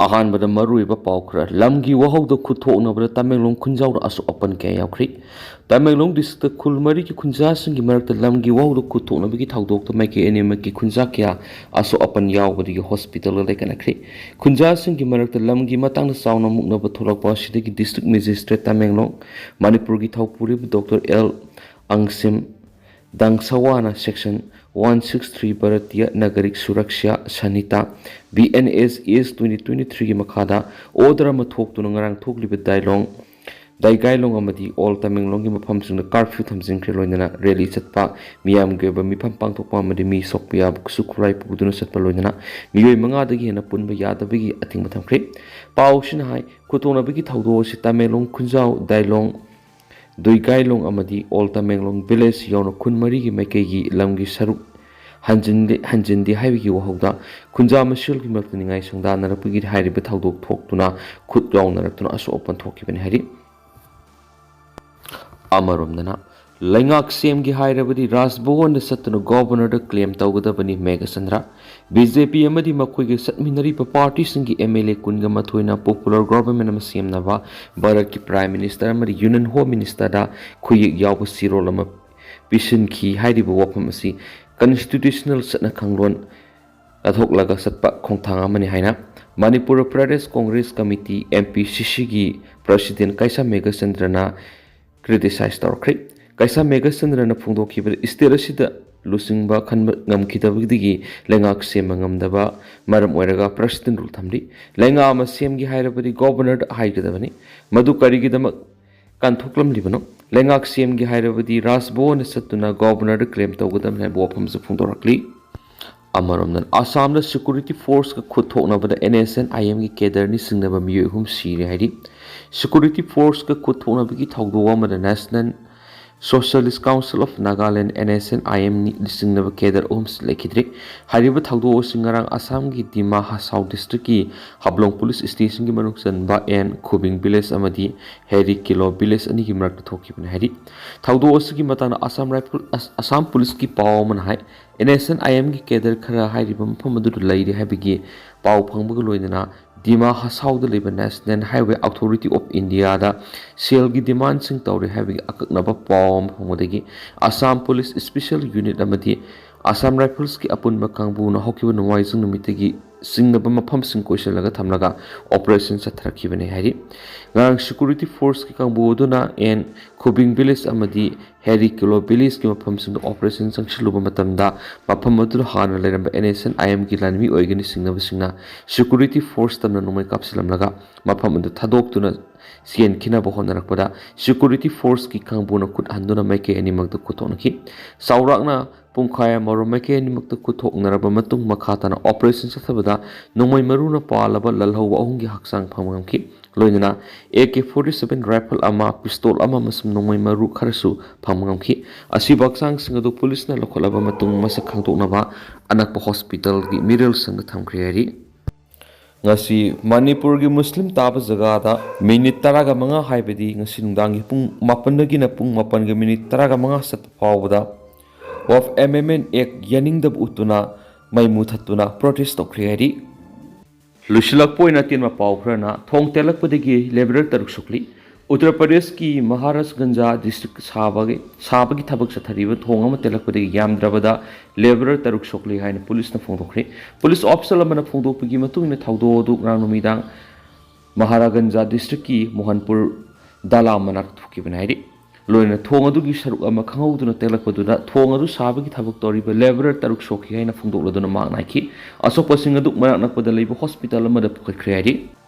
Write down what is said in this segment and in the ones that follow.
ꯑꯍꯥꯟꯕꯗ ꯃꯔꯨꯑꯣꯏꯕ ꯄꯥꯎ ꯈꯔ ꯂꯝꯒꯤ ꯋꯥꯍꯧꯗ ꯈꯨꯠꯊꯣꯛꯅꯕꯗ ꯇꯃꯦꯡꯂꯣꯡ ꯈꯨꯟꯖꯥꯎꯗ ꯑꯁꯣꯛ ꯑꯄꯟ ꯀꯌꯥ ꯌꯥꯎꯈ꯭ꯔꯦ꯫ ꯇꯃꯦꯡꯂꯣꯡ ꯗꯤꯁꯇ꯭ꯔꯤꯛꯇ ꯈꯨꯜ ꯃꯔꯤꯒꯤ ꯈꯨꯟꯖꯥꯁꯤꯡꯒꯤ ꯃꯔꯛꯇ ꯂꯝꯒꯤ ꯋꯥꯍꯧꯗ ꯈꯨꯠꯊꯣꯛꯅꯕꯒꯤ ꯊꯧꯗꯣꯛꯇ ꯃꯥꯏꯀꯩ ꯑꯅꯤꯃꯛꯀꯤ ꯈꯨꯟꯖꯥ ꯀꯌꯥ ꯑꯁꯣꯛ ꯑꯄꯟ ꯌꯥꯎꯕꯗꯒꯤ ꯍꯣꯁꯄꯤꯇꯥꯜꯗ ꯂꯩꯈꯠꯅꯈ꯭ꯔꯦ꯫ ꯈꯨꯟꯖꯥꯁꯤꯡꯒꯤ ꯃꯔꯛꯇ ꯂꯝꯒꯤ ꯃꯇꯥꯡꯗ ꯆꯥꯎꯅ ꯃꯨꯛꯅꯕ ꯊꯣꯛꯂꯛꯄ ꯑꯁꯤꯗꯒꯤ ꯗꯤꯁꯇ꯭ꯔꯤꯛ ꯃꯦꯖꯤꯁꯇ꯭ꯔꯦꯠ ꯇꯃꯦꯡꯂꯣꯡ ꯃꯅꯤꯄꯨꯔꯒꯤ ꯊꯧꯄꯨꯔꯤꯕ ꯗꯣꯛꯇꯔ ꯑꯦꯜ ꯑꯪꯁꯤꯝ ꯗꯪꯁꯋꯥꯅ section 163 Bharatiya Nagarik Suraksha Sanhita BNS ES 2023ꯒꯤ ꯃꯈꯥꯗ ꯑꯣꯔꯗꯔ ꯑꯃ ꯊꯣꯛꯇꯨꯅ ꯉꯔꯥꯡ ꯊꯣꯛꯂꯤꯕ ꯗꯥꯏꯒꯥꯏꯂꯣꯡ ꯑꯃꯗꯤ ꯑꯣꯜ ꯇꯃꯦꯡꯂꯣꯡꯒꯤ ꯃꯐꯝꯁꯤꯡꯗ ꯀꯥꯔꯐ꯭ꯌꯨ ꯊꯝꯖꯤꯟꯈ꯭ꯔꯦ꯫ ꯂꯣꯏꯅꯅ ꯔꯦꯂꯤ ꯆꯠꯄ, ꯃꯤꯌꯥꯝꯒꯤ ꯑꯣꯏꯕ ꯃꯤꯐꯝ ꯄꯥꯡꯊꯣꯛꯄ ꯑꯃꯗꯤ ꯃꯤ ꯁꯣꯛꯄ ꯌꯥꯕ ꯈꯨꯠꯁꯨ ꯈꯨꯠꯂꯥꯏ ꯄꯨꯗꯨꯅ ꯆꯠꯄ ꯂꯣꯏꯅꯅ ꯃꯤꯑꯣꯏ 5ꯗꯒꯤ ꯍꯦꯟꯅ ꯄꯨꯟꯕ ꯌꯥꯗꯕꯒꯤ ꯑꯊꯤꯡꯕ ꯊꯝꯈ꯭ꯔꯦ꯫ ꯄꯥꯎꯁꯤꯅ ꯍꯥꯏ ꯈꯨꯠꯊꯣꯛꯅꯕꯒꯤ ꯊꯧꯗꯣꯛ ꯑꯁꯤ ꯇꯃꯦꯡꯂꯣꯡ ꯈꯨꯟꯖꯥꯎ ꯗꯨꯏꯒꯥꯏꯂꯣꯡ ꯑꯃꯗꯤ ꯑꯣꯜ ꯇꯃꯦꯡꯂꯣꯡ ꯚꯤꯂꯦꯖ ꯌꯥꯎꯅ ꯈꯨꯟ ꯃꯔꯤꯒꯤ ꯃꯥꯏꯀꯩꯒꯤ ꯂꯝꯒꯤ ꯁꯔꯨꯛ ꯍꯟꯖꯤꯟꯗꯦ ꯍꯥꯏꯕꯒꯤ ꯋꯥꯍꯧꯗ ꯈꯨꯟꯖꯥ ꯃꯁꯦꯜꯒꯤ ꯃꯔꯛꯇ ꯅꯤꯡꯉꯥꯏ ꯁꯪꯗꯥꯅꯔꯛꯄꯒꯤ ꯍꯥꯏꯔꯤꯕ ꯊꯧꯗꯣꯛ ꯊꯣꯛꯇꯨꯅ ꯈꯨꯠ ꯌꯥꯎꯅꯔꯛꯇꯨꯅ ꯑꯁꯣꯛ ꯑꯄꯟ ꯊꯣꯛꯈꯤꯕꯅꯤ ꯍꯥꯏꯔꯤ꯫ ꯑꯃꯔꯣꯝꯗꯅ ꯂꯩꯉꯥꯛ ꯁꯦꯝꯒꯦ ꯍꯥꯏꯔꯕꯗꯤ ꯔꯥꯖꯚꯋꯟꯗ ꯆꯠꯇꯨꯅ ꯒꯣꯚꯔꯅꯔꯗ ꯀ꯭ꯂꯦꯝ ꯇꯧꯒꯗꯕꯅꯤ꯫ ꯃꯦꯘꯆꯟꯗ꯭ꯔ BJP ꯑꯃꯗꯤ ꯃꯈꯣꯏꯒ ꯆꯠꯃꯤꯟꯅꯔꯤꯕ ꯄꯥꯔꯇꯤꯁꯤꯡꯒꯤ MLA 12ꯅ ꯄꯣꯄꯨꯂꯔ ꯒꯣꯚꯔꯟꯃꯦꯟꯠ ꯑꯃ ꯁꯦꯝꯅꯕ ꯚꯥꯔꯠꯀꯤ ꯄ꯭ꯔꯥꯏꯝ ꯃꯤꯅꯤꯁꯇꯔ ꯑꯃꯗꯤ ꯌꯨꯅꯤꯌꯟ ꯍꯣꯝ ꯃꯤꯅꯤꯁꯇꯔꯗ ꯈꯨꯌꯦꯛ ꯌꯥꯎꯕ ꯆꯤꯔꯣꯜ ꯑꯃ ꯄꯤꯁꯤꯟꯈꯤ꯫ ꯍꯥꯏꯔꯤꯕ ꯋꯥꯐꯝ ꯑꯁꯤ ꯀꯟꯁꯇꯤꯇ꯭ꯌꯨꯁꯅꯦꯜ ꯆꯠꯅ ꯀꯥꯡꯂꯣꯟ ꯂꯥꯊꯣꯛꯂꯒ ꯆꯠꯄ ꯈꯣꯡꯊꯥꯡ ꯑꯃꯅꯤ ꯍꯥꯏꯅ ꯃꯅꯤꯄꯨꯔ ꯄ꯭ꯔꯗꯦꯁ ꯀꯣꯡꯒ꯭ꯔꯦꯁ ꯀꯃꯤꯇꯤ MPCCꯒꯤ ꯄ꯭ꯔꯁꯤꯗꯦꯟꯠ ꯀꯩꯁꯥ ꯃꯦꯘꯆꯟꯗ꯭ꯔꯅ ꯀ꯭ꯔꯤꯇꯤꯁꯥꯏꯖ ꯇꯧꯔꯛꯈ꯭ꯔꯦ꯫ ꯀꯩꯁꯥ ꯃꯦꯘꯆꯟꯗ꯭ꯔꯅ ꯐꯣꯡꯗꯣꯛꯈꯤꯕꯗ ꯏꯁꯇꯦꯠ ꯑꯁꯤꯗ ꯂꯨꯆꯤꯡꯕ ꯈꯟꯕ ꯉꯝꯈꯤꯗꯕꯗꯒꯤ ꯂꯩꯉꯥꯛ ꯁꯦꯝꯕ ꯉꯝꯗꯕ ꯃꯔꯝ ꯑꯣꯏꯔꯒ ꯄ꯭ꯔꯁꯤꯗꯦꯟꯠ ꯔꯨꯜ ꯊꯝꯂꯤ꯫ ꯂꯩꯉꯥꯛ ꯑꯃ ꯁꯦꯝꯒꯦ ꯍꯥꯏꯔꯕꯗꯤ ꯒꯣꯚꯔꯅꯔꯗ ꯍꯥꯏꯒꯗꯕꯅꯤ꯫ ꯃꯗꯨ ꯀꯔꯤꯒꯤꯗꯃꯛ ꯀꯥꯟꯊꯣꯛꯂꯝꯂꯤꯕꯅꯣ? ꯂꯩꯉꯥꯛ ꯁꯦꯝꯒꯦ ꯍꯥꯏꯔꯕꯗꯤ ꯔꯥꯖꯚꯋꯟꯗ ꯆꯠꯇꯨꯅ ꯒꯣꯚꯔꯅꯔꯗ ꯀ꯭ꯂꯦꯝ ꯇꯧꯒꯗꯕꯅꯤ ꯍꯥꯏꯕ ꯋꯥꯐꯝꯁꯨ ꯐꯣꯡꯗꯣꯔꯛꯂꯤ꯫ ꯑꯃꯔꯣꯝꯗ ꯑꯁꯥꯝꯗ ꯁꯦꯀ꯭ꯌꯨꯔꯤꯇꯤ ꯐꯣꯔꯁꯀ ꯈꯨꯠ ꯊꯣꯛꯅꯕꯗ NSNIMꯒꯤ ꯀꯦꯗꯔꯅꯤ ꯆꯤꯡꯅꯕ ꯃꯤꯑꯣꯏ 3 ꯁꯤꯔꯦ ꯍꯥꯏꯔꯤ꯫ ꯁꯦꯀ꯭ꯌꯨꯔꯤꯇꯤ ꯐꯣꯔꯁꯀ ꯈꯨꯠ ꯊꯣꯛꯅꯕꯒꯤ ꯊꯧꯗꯣꯛ ꯑꯃꯗ National Socialist Council of Nagaland NSNIMꯅꯤ ꯆꯤꯡꯅꯕ ꯀꯦꯗꯔ 3 ꯂꯩꯈꯤꯗ꯭ꯔꯦ꯫ ꯍꯥꯏꯔꯤꯕ ꯊꯧꯗꯣꯛ ꯑꯁꯤ ꯉꯔꯥꯡ ꯑꯁꯥꯝꯒꯤ ꯗꯤꯃꯥ ꯍꯁꯥꯎ ꯗꯤꯁꯇ꯭ꯔꯤꯛꯀꯤ ꯍꯥꯞꯂꯣꯡ ꯄꯨꯂꯤꯁ ꯁ꯭ꯇꯦꯁꯟꯒꯤ ꯃꯅꯨꯡ ꯆꯟꯕ ꯈꯨꯕꯤꯡ ꯚꯤꯂꯦꯖ ꯑꯃꯗꯤ ꯍꯦꯔꯤ ꯀꯤꯂꯣ ꯚꯤꯂꯦꯖ ꯑꯅꯤꯒꯤ ꯃꯔꯛꯇ ꯊꯣꯛꯈꯤꯕꯅꯤ ꯍꯥꯏꯔꯤ꯫ ꯊꯧꯗꯣꯛ ꯑꯁꯤꯒꯤ ꯃꯇꯥꯡꯗ ꯑꯁꯥꯝ ꯄꯨꯂꯤꯁꯀꯤ ꯄꯥꯎ ꯑꯃꯅ ꯍꯥꯏ NSNIMꯒꯤ ꯀꯦꯗꯔ ꯈꯔ ꯍꯥꯏꯔꯤꯕ ꯃꯐꯝ ꯑꯗꯨꯗ ꯂꯩꯔꯦ ꯍꯥꯏꯕꯒꯤ ꯄꯥꯎ ꯐꯪꯕꯒ ꯂꯣꯏꯅꯅ ꯗꯤꯃꯥ ꯍꯁꯥꯎꯗ ꯂꯩꯕ ꯅꯦꯁꯅꯦꯜ ꯍꯥꯏꯋꯦ ꯑꯣꯊꯣꯔꯤꯇꯤ ꯑꯣꯐ ꯏꯟꯗꯤꯌꯥꯗ ꯁꯦꯜꯒꯤ ꯗꯤꯃꯥꯟꯁꯤꯡ ꯇꯧꯔꯦ ꯍꯥꯏꯕꯒꯤ ꯑꯀꯛꯅꯕ ꯄꯥꯎ ꯑꯃ ꯐꯪꯕꯗꯒꯤ ꯑꯁꯥꯝ ꯄꯨꯂꯤꯁ ꯁ꯭ꯄꯦꯁꯤꯌꯦꯜ ꯌꯨꯅꯤꯠ ꯑꯃꯗꯤ ꯑꯁꯥꯝ ꯔꯥꯏꯐꯜꯁꯀꯤ ꯑꯄꯨꯟꯕ ꯀꯥꯡꯕꯨꯅ ꯍꯧꯈꯤꯕ ꯅꯣꯡꯃꯥꯏꯖꯤꯡ ꯅꯨꯃꯤꯠꯇꯒꯤ ꯆꯤꯡꯅꯕ ꯃꯐꯝꯁꯤꯡ ꯀꯣꯏꯁꯤꯜꯂꯒ ꯊꯝꯂꯒ ꯑꯣꯄꯔꯦꯁꯟ ꯆꯠꯊꯔꯛꯈꯤꯕꯅꯤ ꯍꯥꯏꯔꯤ꯫ ꯉꯔꯥꯡ ꯁꯦꯀ꯭ꯌꯨꯔꯤꯇꯤ ꯐꯣꯔꯁꯀꯤ ꯀꯥꯡꯕꯨ ꯑꯗꯨꯅ ꯈꯨꯕꯤꯡ ꯚꯤꯂꯦꯖ ꯑꯃꯗꯤ ꯍꯦꯔꯤ ꯀꯤꯂꯣ ꯚꯤꯂꯦꯖꯀꯤ ꯃꯐꯝꯁꯤꯡꯗ ꯑꯣꯄꯔꯦꯁꯟ ꯆꯪꯁꯤꯜꯂꯨꯕ ꯃꯇꯝꯗ ꯃꯐꯝ ꯑꯗꯨꯗ ꯍꯥꯟꯅ ꯂꯩꯔꯝꯕ NSNIMꯒꯤ ꯂꯥꯟꯃꯤ ꯑꯣꯏꯒꯅꯤ ꯆꯤꯡꯅꯕꯁꯤꯡꯅ ꯁꯦꯀ꯭ꯌꯨꯔꯤꯇꯤ ꯐꯣꯔꯁ ꯇꯝꯅ ꯅꯣꯡꯃꯩ ꯀꯥꯞꯁꯤꯜꯂꯝꯂꯒ ꯃꯐꯝ ꯑꯗꯨ ꯊꯥꯗꯣꯛꯇꯨꯅ ꯆꯦꯟꯈꯤꯅꯕ ꯍꯣꯠꯅꯔꯛꯄꯗ ꯁꯦꯀ꯭ꯌꯨꯔꯤꯇꯤ ꯐꯣꯔꯁꯀꯤ ꯀꯥꯡꯕꯨꯅ ꯈꯨꯠ ꯍꯟꯗꯨꯅ ꯃꯥꯏꯀꯩ ꯑꯅꯤꯃꯛꯇ ꯈꯨꯠꯊꯣꯛꯅꯈꯤ꯫ ꯆꯥꯎꯔꯥꯛꯅ ꯄꯨꯡꯈꯥꯏ ꯑꯃꯔꯣꯝ ꯃꯥꯏꯀꯩ ꯑꯅꯤꯃꯛꯇ ꯈꯨꯠꯊꯣꯛꯅꯔꯕ ꯃꯇꯨꯡ ꯃꯈꯥ ꯇꯥꯅ ꯑꯣꯄꯔꯦꯁꯟ ꯆꯠꯊꯕꯗ ꯅꯣꯡꯃꯩ ꯃꯔꯨꯅ ꯄꯥꯜꯂꯕ ꯂꯜꯍꯧꯕ 3ꯒꯤ ꯍꯛꯆꯥꯡ ꯐꯪꯕ ꯉꯝꯈꯤ꯫ ꯂꯣꯏꯅꯅ AK-47 ꯔꯥꯏꯐꯜ ꯑꯃ, ꯄꯤꯁꯇꯣꯜ ꯑꯃ ꯑꯃꯁꯨꯡ ꯅꯣꯡꯃꯩ ꯃꯔꯨ ꯈꯔꯁꯨ ꯐꯪꯕ ꯉꯝꯈꯤ꯫ ꯑꯁꯤꯕ ꯍꯛꯆꯥꯡꯁꯤꯡ ꯑꯗꯨ ꯄꯨꯂꯤꯁꯅ ꯂꯧꯈꯠꯂꯕ ꯃꯇꯨꯡ ꯃꯁꯛ ꯈꯪꯗꯣꯛꯅꯕ ꯑꯅꯛꯄ ꯍꯣꯁꯄꯤꯇꯥꯜꯒꯤ ꯃꯤꯔꯜꯁꯪꯗ ꯊꯝꯈ꯭ꯔꯦ ꯍꯥꯏꯔꯤ꯫ ꯉꯁꯤ ꯃꯅꯤꯄꯨꯔꯒꯤ ꯃꯨꯁꯂꯤꯝ ꯇꯥꯕ ꯖꯒꯥꯗ ꯃꯤꯅꯤꯠ 15 ꯍꯥꯏꯕꯗꯤ ꯉꯁꯤ ꯅꯨꯡꯗꯥꯡꯒꯤ ꯄꯨꯡ 7ꯗꯒꯤꯅ ꯄꯨꯡ 8:15 ꯆꯠꯄ ꯐꯥꯎꯕꯗ ꯋꯥꯛꯐ ꯑꯦꯃꯦꯟꯃꯦꯟꯠ ꯑꯦꯛ ꯌꯥꯅꯤꯡꯗꯕ ꯎꯠꯇꯨꯅ ꯃꯩ ꯃꯨꯊꯠꯇꯨꯅ ꯄ꯭ꯔꯣꯇꯦꯁꯠ ꯇꯧꯈ꯭ꯔꯦ ꯍꯥꯏꯔꯤ꯫ ꯂꯣꯏꯁꯤꯜꯂꯛꯄ ꯑꯣꯏꯅ ꯑꯇꯦꯟꯕ ꯄꯥꯎ ꯈꯔꯅ ꯊꯣꯡ ꯇꯦꯜꯂꯛꯄꯗꯒꯤ ꯂꯦꯕꯔꯔ 6 ꯁꯣꯛꯂꯤ꯫ ꯎꯠꯇꯔ ꯄ꯭ꯔꯗꯦꯁꯀꯤ ꯃꯍꯥꯔꯥꯖꯒꯟꯖ ꯗꯤꯁꯇ꯭ꯔꯤꯛ ꯁꯥꯕꯒꯤ ꯊꯕꯛ ꯆꯠꯊꯔꯤꯕ ꯊꯣꯡ ꯑꯃ ꯇꯦꯜꯂꯛꯄꯗꯒꯤ ꯌꯥꯝꯗ꯭ꯔꯕꯗ ꯂꯦꯕꯔꯔ 6 ꯁꯣꯛꯂꯤ ꯍꯥꯏꯅ ꯄꯨꯂꯤꯁꯅ ꯐꯣꯡꯗꯣꯛꯈ꯭ꯔꯦ꯫ ꯄꯨꯂꯤꯁ ꯑꯣꯐꯤꯁꯥꯔ ꯑꯃꯅ ꯐꯣꯡꯗꯣꯛꯄꯒꯤ ꯃꯇꯨꯡꯏꯟꯅ ꯊꯧꯗꯣꯛ ꯑꯗꯨ ꯉꯔꯥꯡ ꯅꯨꯃꯤꯗꯥꯡ ꯃꯍꯥꯔꯥꯖꯒꯟꯖ ꯗꯤꯁꯇ꯭ꯔꯤꯛꯀꯤ ꯃꯣꯍꯟꯄꯨꯔ ꯗꯥꯂꯥꯝ ꯃꯅꯥꯛꯇ ꯊꯣꯛꯈꯤꯕꯅꯤ ꯍꯥꯏꯔꯤ꯫ ꯂꯣꯏꯅꯅ ꯊꯣꯡ ꯑꯗꯨꯒꯤ ꯁꯔꯨꯛ ꯑꯃ ꯈꯪꯍꯧꯗꯨꯅ ꯇꯦꯜꯂꯛꯄꯗꯨꯗ ꯊꯣꯡ ꯑꯗꯨ ꯁꯥꯕꯒꯤ ꯊꯕꯛ ꯇꯧꯔꯤꯕ ꯂꯦꯕꯔꯔ 6 ꯁꯣꯛꯈꯤ ꯍꯥꯏꯅ ꯐꯣꯡꯗꯣꯛꯂꯗꯨꯅ ꯃꯍꯥꯛꯅ ꯍꯥꯏꯈꯤ꯫ ꯑꯁꯣꯛꯄꯁꯤꯡ ꯑꯗꯨ ꯃꯅꯥꯛ ꯅꯛꯄꯗ ꯂꯩꯕ ꯍꯣꯁꯄꯤꯇꯥꯜ ꯑꯃꯗ ꯄꯨꯈꯠꯈ꯭ꯔꯦ ꯍꯥꯏꯔꯤ꯫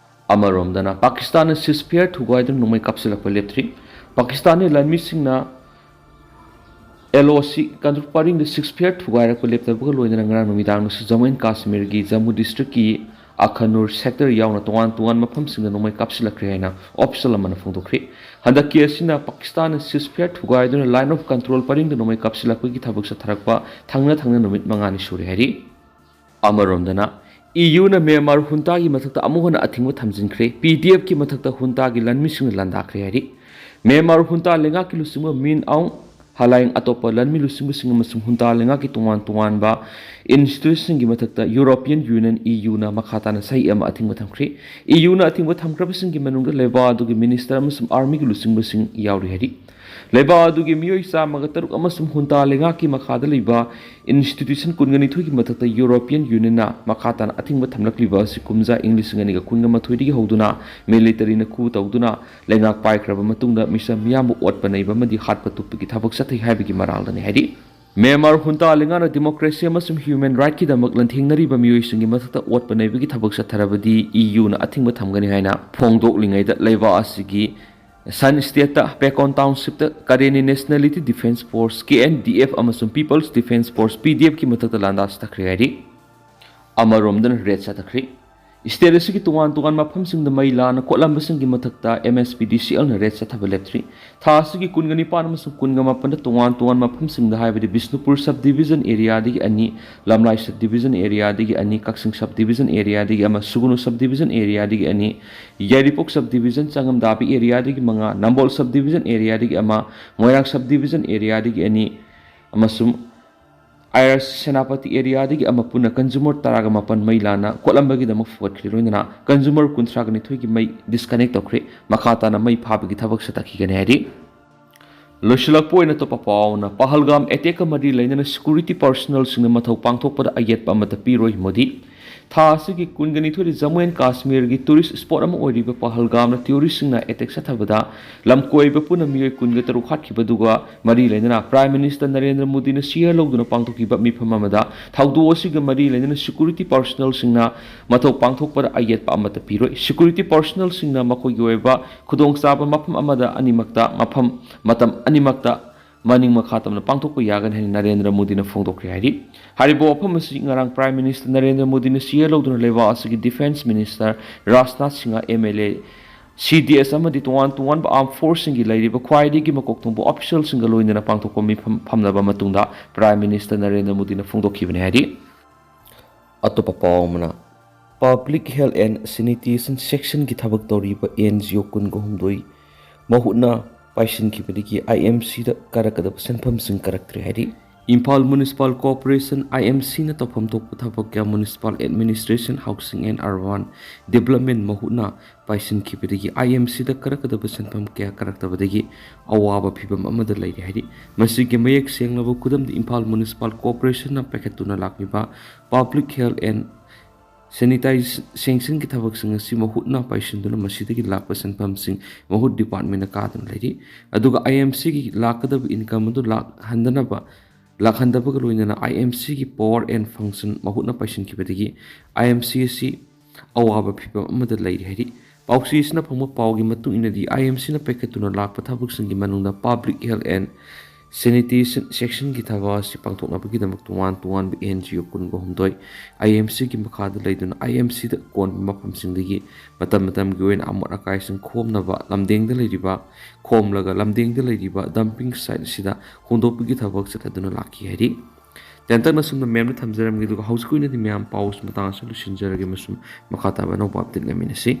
ꯑꯃꯔꯣꯝꯗꯅ ꯄꯥꯀꯤꯁꯇꯥꯟꯅ ꯁꯤꯖꯐꯤꯌꯔ ꯊꯨꯒꯥꯏꯗꯨꯅ ꯅꯣꯡꯃꯩ ꯀꯥꯞꯁꯤꯜꯂꯛꯄ ꯂꯦꯞꯇ꯭ꯔꯤ꯫ ꯄꯥꯀꯤꯁꯇꯥꯟꯒꯤ ꯂꯥꯟꯃꯤꯁꯤꯡꯅ LOC ꯀꯥꯡꯂꯨꯞ ꯄꯔꯤꯡꯗ ꯁꯤꯖꯐꯤꯌꯔ ꯊꯨꯒꯥꯏꯔꯛꯄ ꯂꯦꯞꯇꯕꯒ ꯂꯣꯏꯅꯅ ꯉꯔꯥꯡ ꯅꯨꯃꯤꯗꯥꯡꯗꯁꯨ ꯖꯝꯃꯨ ꯑꯦꯟഡ് ꯀꯥꯁꯃꯤꯔꯒꯤ ꯖꯝꯃꯨ ꯗꯤꯁꯇ꯭ꯔꯤꯛꯀꯤ ꯑꯈꯅꯨꯔ ꯁꯦꯛꯇꯔ ꯌꯥꯎꯅ ꯇꯣꯉꯥꯟ ꯇꯣꯉꯥꯟꯕ ꯃꯐꯝꯁꯤꯡꯗ ꯅꯣꯡꯃꯩ ꯀꯥꯞꯁꯤꯜꯂꯛꯈ꯭ꯔꯦ ꯍꯥꯏꯅ ꯑꯣꯐꯤꯁꯤꯌꯦꯜ ꯑꯃꯅ ꯐꯣꯡꯗꯣꯛꯈ꯭ꯔꯦ꯫ ꯍꯟꯗꯛꯀꯤ ꯑꯁꯤꯅ ꯄꯥꯀꯤꯁꯇꯥꯟꯅ ꯁꯤꯖꯐꯤꯌꯔ ꯊꯨꯒꯥꯏꯗꯨꯅ ꯂꯥꯏꯟ ꯑꯣꯐ ꯀꯟꯇ꯭ꯔꯣꯜ ꯄꯔꯤꯡꯗ ꯅꯣꯡꯃꯩ ꯀꯥꯞꯁꯤꯜꯂꯛꯄꯒꯤ ꯊꯕꯛ ꯆꯠꯊꯔꯛꯄ ꯊꯪꯅ ꯅꯨꯃꯤꯠ 5ꯅꯤ ꯁꯨꯔꯦ ꯍꯥꯏꯔꯤ꯫ ꯑꯃꯔꯣꯝꯗꯅ EUꯅ ꯃ꯭ꯌꯥꯟꯃꯥꯔ ꯍꯨꯟꯇꯥꯒꯤ ꯃꯊꯛꯇ ꯑꯃꯨꯛ ꯍꯟꯅ ꯑꯊꯤꯡꯕ ꯊꯝꯖꯤꯟꯈ꯭ꯔꯦ꯫ PDFꯀꯤ ꯃꯊꯛꯇ ꯍꯨꯟꯇꯥꯒꯤ ꯂꯥꯟꯃꯤꯁꯤꯡꯅ ꯂꯥꯟꯗꯥꯈ꯭ꯔꯦ ꯍꯥꯏꯔꯤ꯫ ꯃ꯭ꯌꯥꯟꯃꯥꯔ ꯍꯨꯟꯇꯥ ꯂꯩꯉꯥꯛꯀꯤ ꯂꯨꯆꯤꯡꯕ mean ꯑꯥꯎꯡ halayang atopa lanmi lusing amasung hunta lenga ki tuan ba institution gi mathakta European Union EU na makhata na sahi ama athing thamkhri EU na athing thamkrabasing gi manungda leba adu gi minister amasum army gi lusing yauri hari leba adu gi miyoi sa magataruk amasum hunta lenga ki makhada liba institution kungani thu gi mathakta European Union na makhata na athing thamlakliba si kumja English ngani ga kunga mathoi gi hoduna military na khu tawduna lenga paikraba matungda misa miyam ot panaiba madi hat patup gi thabak sathai haibi gi maral dani hari Myanmar hunta lengana democracy amasum human right ki damak lanthengnari ba miyoi singi mathakta ot panaiba gi thabak satharabadi EU na athing thamgani haina phongdok lingai da leba asigi Sun State Pekon Township Kareni Nationality Defense Force KNDF amasum People's Defense Force PDF ki mathakta landas takhri hari amarom dan red sa takhri State asigi tuan mafam sing da maila na kolam basing gi mathakta MSPDCL na red sa thabaleptri tha asigi kungani pan amasum kunga mapan da tuan mafam sing da haibadi Bishnupur subdivision area digi ani Lamlai subdivision area digi ani Kaksing subdivision area digi ama Sugunu subdivision area digi ani Yaripok subdivision changam dabi area digi manga Nambol subdivision area digi ama Moirang subdivision area digi ani amasum IRS Senapati area digi ama puna consumer taraga mapan mailana kolambagi da mafwat khriroina consumer kuntraga ni thoigi mai disconnect tokre makhata na mai phabagi thabak sataki gane hari Loshilak poina to papauna Pahalgam attack mari lainana security personnel sing mathau pangthokpada ayet pa mata piroi modi tha asigi kungani thori Jammu and Kashmir gi tourist spot ama oiriba Pahalgam na tourist sing na attack sathabada lamkoi ba puna miyoi kunga taru khatkiba duga mari lainana Prime Minister Narendra Modi na share logduna pangthokiba mifam amada thaudu osiga mari lainana security personnel sing na mathau pangthokpada ayet pa mata piroi security personnel sing na makoi gi oiba khudong saba mafam amada animakta mafam matam animakta maning makhatam na pangthokpa yagan hen Narendra Modi na phongdokre hari haribo afam asi ngarang Prime Minister Narendra Modi na share loduna leba asigi Defense Minister Rajnath Singha MLA CDS amadi tuan ba armed force singi lairiba khwaidi gi makok thongbo official singa loina na pangthokpa mi phamnaba matungda Prime Minister Narendra Modi na phongdokhibane hari atopa pawmana Public Health and Sanitation Section ki thabak toriba NGO kun go humdoi mahutna Paisin ki padiki IMC da karakada senpham sing karaktre hari Impal Municipal Corporation IMC na topam tok pathabakya Municipal Administration Housing and Urban Development mahuna Paisin ki padiki IMC da karakada senpham kya karakta badagi awaba phibam amada lairi hari masigi mayek senglaba kudam di Impal Municipal Corporation na paketuna lakmiba Public Health and Sanitization ki thabak sing si mahutna paisinduna masidagi lakpa senpham sing mahut department na kadun lairi aduga IMC ki lakadab income du lakhandaba loina IMC ki power and function mahutna paisin ki badagi IMC si awaba phiba amada lairi hari pausi isna phangma pawgi matung inadi IMC na paketuna lakpa thabak sing gi manungda Public Health and Sanitation Section ki thawa si pangthokna bagi damak tuan NGO kun go humdoi IMC ki makhada leiduna IMC da kon mafam singdagi matam gi wen amot akai sing khomnaba lamdeng da leiriba khomlaga lamdeng da leiriba dumping site sida hondopgi thabak sataduna laki hari tentak na sumna memna thamjaram gi du house kuina di myam paus matang solution jarage masum makhata ba no paptin gaminasi